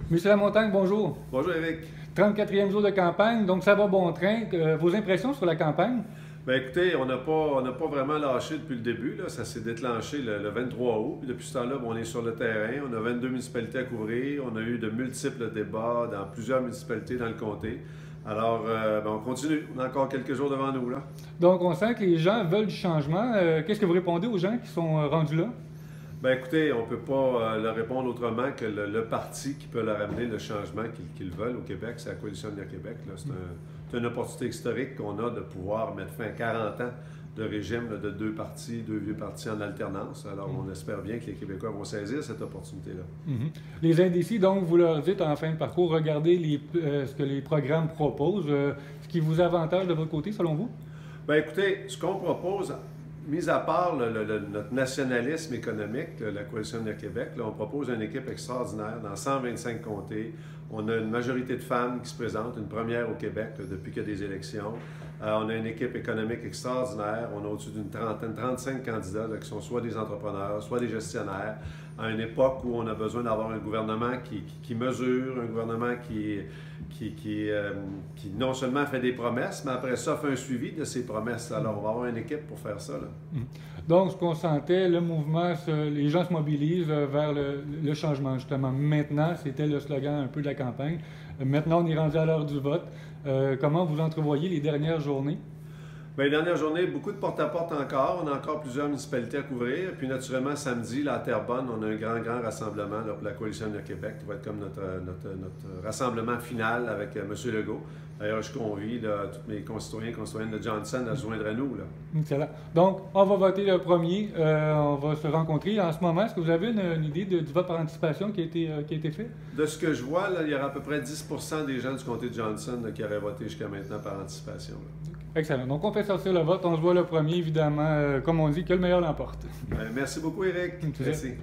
Monsieur Lamontagne, bonjour. Bonjour Eric. 34e jour de campagne, donc ça va bon train. Vos impressions sur la campagne? Ben écoutez, on n'a pas vraiment lâché depuis le début. Là. Ça s'est déclenché le 23 août. Puis depuis ce temps-là, on est sur le terrain. On a 22 municipalités à couvrir. On a eu de multiples débats dans plusieurs municipalités dans le comté. Alors, on continue. On a encore quelques jours devant nous. Là. Donc on sent que les gens veulent du changement. Qu'est-ce que vous répondez aux gens qui sont rendus là? Ben écoutez, on ne peut pas leur répondre autrement que le parti qui peut leur amener le changement qu'ils veulent au Québec, c'est la Coalition Avenir Québec. C'est une opportunité historique qu'on a de pouvoir mettre fin à 40 ans de régime de deux partis, deux vieux partis en alternance. Alors, on espère bien que les Québécois vont saisir cette opportunité-là. Les indécis, donc, vous leur dites en fin de parcours, regardez ce que les programmes proposent. Ce qui vous avantage de votre côté, selon vous? Ben écoutez, ce qu'on propose, mis à part notre nationalisme économique, la Coalition Avenir Québec, là, on propose une équipe extraordinaire dans 125 comtés. On a une majorité de femmes qui se présentent, une première au Québec là, depuis qu'il y a des élections. On a une équipe économique extraordinaire. On a au-dessus d'une trentaine, 35 candidats là, qui sont soit des entrepreneurs, soit des gestionnaires, à une époque où on a besoin d'avoir un gouvernement qui mesure, un gouvernement qui non seulement fait des promesses, mais après ça fait un suivi de ces promesses. Alors, on va avoir une équipe pour faire ça. Là. Donc, ce qu'on sentait, le mouvement, les gens se mobilisent vers le changement, justement. Maintenant, c'était le slogan un peu de la campagne. Maintenant, on est rendu à l'heure du vote. Comment vous entrevoyez les dernières journées? Bien, les dernières journées, beaucoup de porte-à-porte encore. On a encore plusieurs municipalités à couvrir. Puis, naturellement, samedi, là, à Terrebonne, on a un grand rassemblement là, pour la Coalition Avenir Québec qui va être comme notre rassemblement final avec M. Legault. D'ailleurs, je convie là, tous mes concitoyens et concitoyennes de Johnson à se joindre à nous. Là. Excellent. Donc, on va voter le premier. On va se rencontrer. En ce moment, est-ce que vous avez une idée du vote par anticipation qui a été fait? De ce que je vois, là, il y aura à peu près 10 des gens du comté de Johnson là, qui auraient voté jusqu'à maintenant par anticipation. Là. Excellent. Donc, on fait sortir le vote. On se voit le premier, évidemment. Comme on dit, que le meilleur l'emporte. Merci beaucoup, Eric. Merci. Merci.